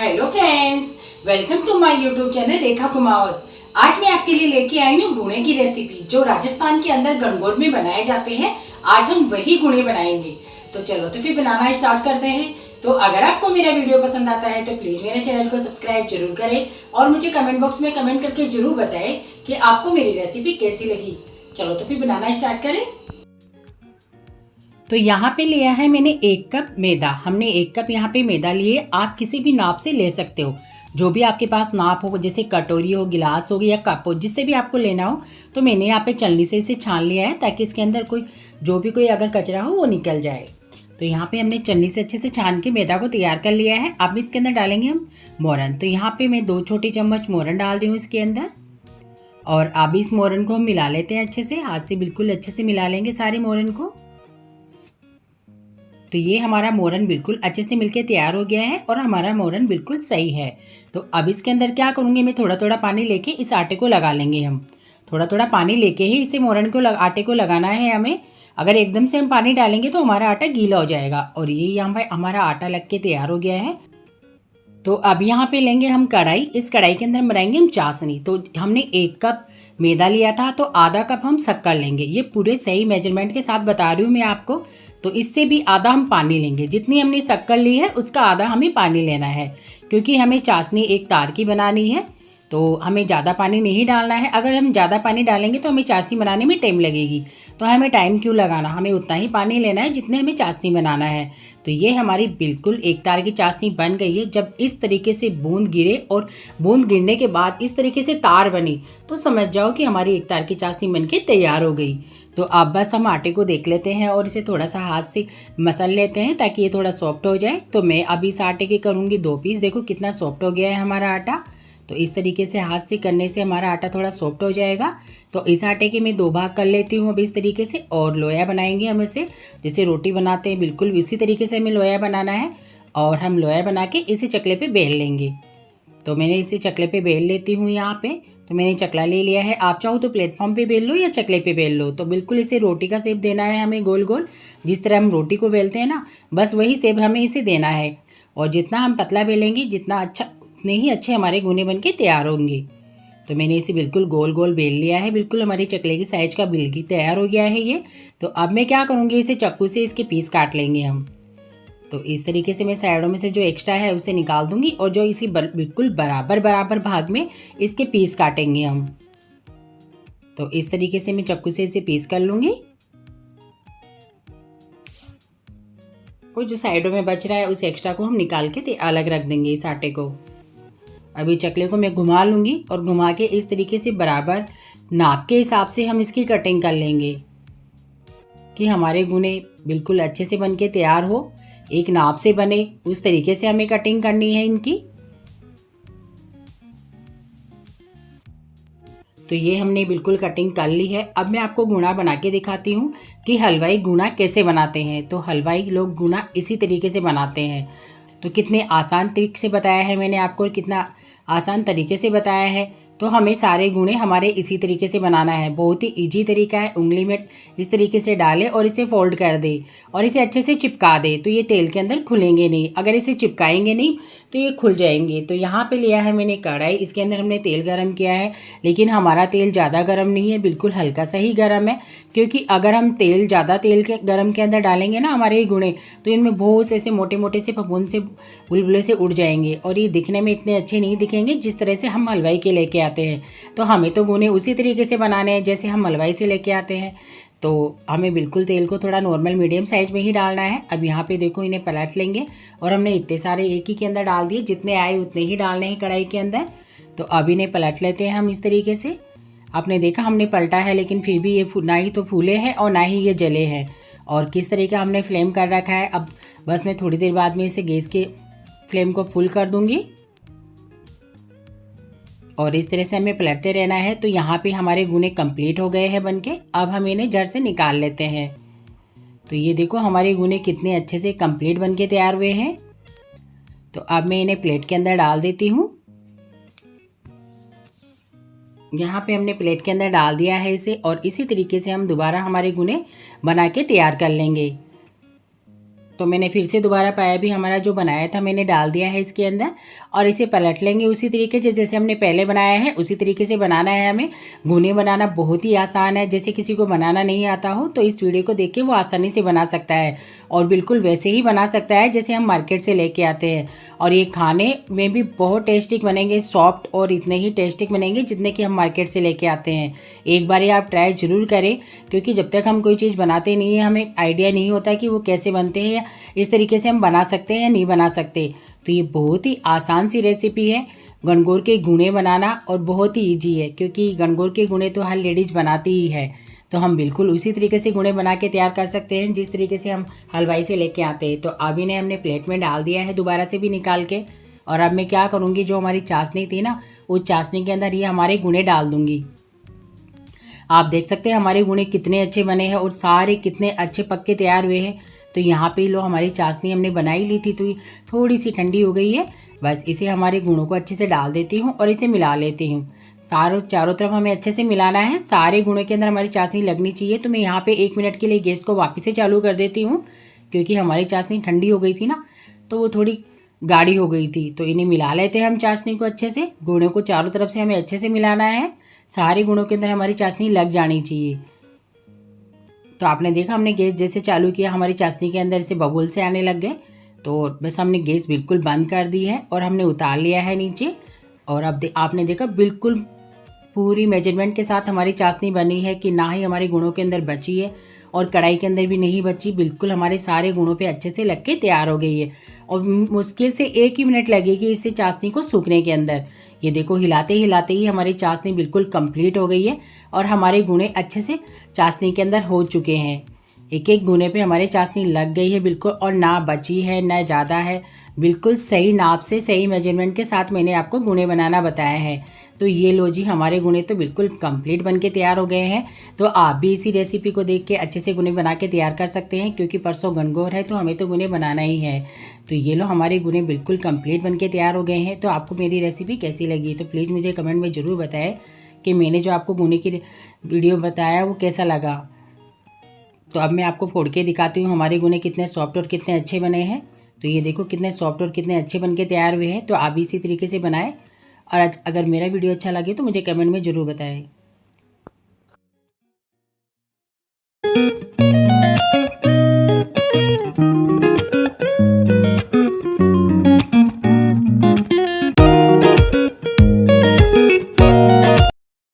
Hello friends, welcome to my YouTube channel Rekha Kumawat. आज मैं आपके लिए लेके आई हूँ गुणे की रेसिपी जो राजस्थान के अंदर गणगौर में बनाए जाते हैं। आज हम वही गुणे बनाएंगे। तो चलो तो फिर बनाना स्टार्ट करते हैं। तो अगर आपको मेरा वीडियो पसंद आता है तो प्लीज मेरे चैनल को सब्सक्राइब जरूर करें और मुझे कमेंट बॉक्स में कमेंट करके जरूर बताएं कि आपको मेरी रेसिपी कैसी लगी। चलो तो फिर बनाना स्टार्ट करें। तो यहाँ पे लिया है मैंने 1 कप मैदा। हमने 1 कप यहाँ पे मैदा लिए। आप किसी भी नाप से ले सकते हो, जो भी आपके पास नाप हो, जैसे कटोरी हो, गिलास हो या कप हो, जिससे भी आपको लेना हो। तो मैंने यहाँ पे छलनी से इसे छान लिया है ताकि इसके अंदर कोई अगर कचरा हो वो निकल जाए। तो यहाँ पे हमने छलनी से अच्छे से छान के मैदा को तैयार कर लिया है। अब इसके अंदर डालेंगे हम मोरन। तो यहाँ पे मैं 2 छोटी चम्मच मोरन डाल दी हूँ इसके अंदर। और अब इस मोरन को हम मिला लेते हैं अच्छे से, हाथ से बिल्कुल अच्छे से मिला लेंगे सारे मोरन को। तो ये हमारा मोरन बिल्कुल अच्छे से मिलके तैयार हो गया है और हमारा मोरन बिल्कुल सही है। तो अब इसके अंदर क्या करूँगी, मैं थोड़ा थोड़ा पानी लेके इस आटे को लगा लेंगे हम। थोड़ा थोड़ा पानी लेके ही इसे मोरन को आटे को लगाना है हमें। अगर एकदम से हम पानी डालेंगे तो हमारा आटा गीला हो जाएगा। और ये यहाँ पे हमारा आटा लग के तैयार हो गया है। तो अब यहाँ पे लेंगे हम कढ़ाई। इस कढ़ाई के अंदर बनाएंगे हम चाशनी। तो हमने 1 कप मैदा लिया था तो आधा कप हम शक्कर लेंगे। ये पूरे सही मेजरमेंट के साथ बता रही हूँ मैं आपको। तो इससे भी आधा हम पानी लेंगे। जितनी हमने शक्कर ली है उसका आधा हमें पानी लेना है, क्योंकि हमें चाशनी एक तार की बनानी है। तो हमें ज़्यादा पानी नहीं डालना है। अगर हम ज़्यादा पानी डालेंगे तो हमें चाशनी बनाने में टाइम लगेगी। तो हमें टाइम क्यों लगाना, हमें उतना ही पानी लेना है जितने हमें चाशनी बनाना है। तो ये हमारी बिल्कुल एक तार की चाशनी बन गई है। जब इस तरीके से बूंद गिरे और बूंद गिरने के बाद इस तरीके से तार बनी तो समझ जाओ कि हमारी एक तार की चाशनी बन के तैयार हो गई। तो अब बस हम आटे को देख लेते हैं और इसे थोड़ा सा हाथ से मसल लेते हैं ताकि ये थोड़ा सॉफ्ट हो जाए। तो मैं अभी इस आटे के करूँगी 2 पीस। देखो कितना सॉफ्ट हो गया है हमारा आटा। तो इस तरीके से हाथ से करने से हमारा आटा थोड़ा सॉफ्ट हो जाएगा। तो इस आटे के मैं 2 भाग कर लेती हूँ अभी इस तरीके से। और लोया बनाएंगे हम इसे, जैसे रोटी बनाते हैं बिल्कुल इसी तरीके से हमें लोया बनाना है। और हम लोया बना के इसे चकले पे बेल लेंगे। तो मैंने इसे चकले पे बेल लेती हूँ यहाँ पे। तो मैंने चकला ले लिया है। आप चाहो तो प्लेटफॉर्म पे बेल लो या चकले पे बेल लो। तो बिल्कुल इसे रोटी का शेप देना है हमें, गोल गोल जिस तरह हम रोटी को बेलते हैं ना, बस वही शेप हमें इसे देना है। और जितना हम पतला बेलेंगे जितना अच्छा, उतने ही अच्छे हमारे गुने बन के तैयार होंगे। तो मैंने इसे बिल्कुल गोल गोल बेल लिया है। बिल्कुल हमारी चकले की साइज का बिल्कुल तैयार हो गया है ये। तो अब मैं क्या करूँगी, इसे चाकू से इसके पीस काट लेंगे हम। तो इस तरीके से मैं साइडों में से जो एक्स्ट्रा है उसे निकाल दूंगी और जो इसी बिल्कुल बराबर बराबर भाग में इसके पीस काटेंगे हम। तो इस तरीके से मैं चाकू से इसे पीस कर लूँगी। और जो साइडों में बच रहा है उस एक्स्ट्रा को हम निकाल के अलग रख देंगे इस आटे को। अभी चकले को मैं घुमा लूँगी और घुमा के इस तरीके से बराबर नाप के हिसाब से हम इसकी कटिंग कर लेंगे कि हमारे गुने बिल्कुल अच्छे से बन के तैयार हो, एक नाप से बने, उस तरीके से हमें कटिंग करनी है इनकी। तो ये हमने बिल्कुल कटिंग कर ली है। अब मैं आपको गुना बना के दिखाती हूँ कि हलवाई गुना कैसे बनाते हैं। तो हलवाई लोग गुना इसी तरीके से बनाते हैं। तो कितने आसान तरीके से बताया है मैंने आपको, कितना आसान तरीके से बताया है। तो हमें सारे गुणे हमारे इसी तरीके से बनाना है। बहुत ही इजी तरीका है। उंगली में इस तरीके से डाले और इसे फोल्ड कर दे और इसे अच्छे से चिपका दे तो ये तेल के अंदर खुलेंगे नहीं। अगर इसे चिपकाएंगे नहीं तो ये खुल जाएंगे। तो यहाँ पे लिया है मैंने कढ़ाई। इसके अंदर हमने तेल गरम किया है, लेकिन हमारा तेल ज़्यादा गरम नहीं है, बिल्कुल हल्का सा ही गरम है। क्योंकि अगर हम ज़्यादा तेल के गरम के अंदर डालेंगे ना हमारे ये गुणे, तो इनमें बहुत से ऐसे मोटे मोटे से फफूंद से बुलबुले से उड़ जाएंगे और ये दिखने में इतने अच्छे नहीं दिखेंगे जिस तरह से हम हलवाई के लेके आते हैं। तो हमें तो गुने उसी तरीके से बनाने हैं जैसे हम हलवाई से लेके आते हैं। तो हमें बिल्कुल तेल को थोड़ा नॉर्मल मीडियम साइज में ही डालना है। अब यहाँ पे देखो इन्हें पलट लेंगे और हमने इतने सारे एक ही के अंदर डाल दिए, जितने आए उतने ही डालने हैं कढ़ाई के अंदर। तो अब इन्हें पलट लेते हैं हम इस तरीके से। आपने देखा हमने पलटा है लेकिन फिर भी ये ना ही तो फूले हैं और ना ही ये जले हैं। और किस तरीके हमने फ्लेम कर रखा है। अब बस मैं थोड़ी देर बाद में इसे गैस के फ्लेम को फुल कर दूंगी और इस तरह से हमें पलटते रहना है। तो यहाँ पे हमारे गुने कंप्लीट हो गए हैं बनके। अब हम इन्हें जड़ से निकाल लेते हैं। तो ये देखो हमारे गुने कितने अच्छे से कंप्लीट बनके तैयार हुए हैं। तो अब मैं इन्हें प्लेट के अंदर डाल देती हूँ। यहाँ पे हमने प्लेट के अंदर डाल दिया है इसे और इसी तरीके से हम दोबारा हमारे गुने बना के तैयार कर लेंगे। तो मैंने फिर से दोबारा पाया भी हमारा जो बनाया था मैंने डाल दिया है इसके अंदर और इसे पलट लेंगे उसी तरीके से जैसे हमने पहले बनाया है उसी तरीके से बनाना है हमें। घुने बनाना बहुत ही आसान है, जैसे किसी को बनाना नहीं आता हो तो इस वीडियो को देख के वो आसानी से बना सकता है और बिल्कुल वैसे ही बना सकता है जैसे हम मार्केट से लेके आते हैं। और ये खाने में भी बहुत टेस्टी बनेंगे, सॉफ्ट और इतने ही टेस्टी बनेंगे जितने कि हम मार्केट से लेके आते हैं। एक बार आप ट्राई ज़रूर करें, क्योंकि जब तक हम कोई चीज़ बनाते नहीं है हमें आइडिया नहीं होता कि वो कैसे बनते हैं या इस तरीके से हम बना सकते हैं या नहीं बना सकते। तो ये बहुत ही आसान सी रेसिपी है गणगौर के गुणे बनाना और बहुत ही ईजी है, क्योंकि गणगौर के गुणे तो हर लेडीज़ बनाती ही है। तो हम बिल्कुल उसी तरीके से गुणे बना के तैयार कर सकते हैं जिस तरीके से हम हलवाई से लेके आते हैं। तो अभी ने हमने प्लेट में डाल दिया है दोबारा से भी निकाल के। और अब मैं क्या करूँगी, जो हमारी चाशनी थी ना उस चाशनी के अंदर ये हमारे गुणे डाल दूँगी। आप देख सकते हैं हमारे गुणे कितने अच्छे बने हैं और सारे कितने अच्छे पक्के तैयार हुए हैं। तो यहाँ पे लो हमारी चाशनी हमने बनाई ली थी तो ये थोड़ी सी ठंडी हो गई है। बस इसे हमारे गुणों को अच्छे से डाल देती हूँ और इसे मिला लेती हूँ। चारों तरफ हमें अच्छे से मिलाना है, सारे गुणों के अंदर हमारी चाशनी लगनी चाहिए। तो मैं यहाँ पे 1 मिनट के लिए गैस को वापस से चालू कर देती हूँ, क्योंकि हमारी चाशनी ठंडी हो गई थी ना तो वो थोड़ी गाढ़ी हो गई थी। तो इन्हें मिला लेते हैं हम चाशनी को अच्छे से। गुणों को चारों तरफ से हमें अच्छे से मिलाना है, सारे गुणों के अंदर हमारी चाशनी लग जानी चाहिए। तो आपने देखा हमने गैस जैसे चालू किया हमारी चाशनी के अंदर से बबुल से आने लग गए। तो बस हमने गैस बिल्कुल बंद कर दी है और हमने उतार लिया है नीचे। और अब आपने देखा बिल्कुल पूरी मेजरमेंट के साथ हमारी चाशनी बनी है कि ना ही हमारे गुणों के अंदर बची है और कढ़ाई के अंदर भी नहीं बची, बिल्कुल हमारे सारे गुणों पे अच्छे से लग के तैयार हो गई है। और मुश्किल से 1 ही मिनट लगेगी इससे चाशनी को सूखने के अंदर। ये देखो हिलाते हिलाते ही हमारी चाशनी बिल्कुल कंप्लीट हो गई है और हमारे गुणे अच्छे से चाशनी के अंदर हो चुके हैं। एक एक गुने पे हमारी चाशनी लग गई है बिल्कुल, और ना बची है ना ज़्यादा है। बिल्कुल सही नाप से सही मेजरमेंट के साथ मैंने आपको गुने बनाना बताया है। तो ये लो जी हमारे गुने तो बिल्कुल कंप्लीट बन के तैयार हो गए हैं। तो आप भी इसी रेसिपी को देख के अच्छे से गुने बना के तैयार कर सकते हैं, क्योंकि परसों गणगौर है तो हमें तो गुने बनाना ही है। तो ये लो हमारे गुने बिल्कुल कंप्लीट बन के तैयार हो गए हैं। तो आपको मेरी रेसिपी कैसी लगी तो प्लीज़ मुझे कमेंट में ज़रूर बताएं कि मैंने जो आपको गुने की वीडियो बताया वो कैसा लगा। तो अब मैं आपको फोड़ के दिखाती हूँ हमारे गुने कितने सॉफ्ट और कितने अच्छे बने हैं। तो ये देखो कितने सॉफ्ट और कितने अच्छे बन के तैयार हुए हैं। तो आप भी इसी तरीके से बनाएं। और अगर मेरा वीडियो अच्छा लगे तो मुझे कमेंट में ज़रूर बताएं।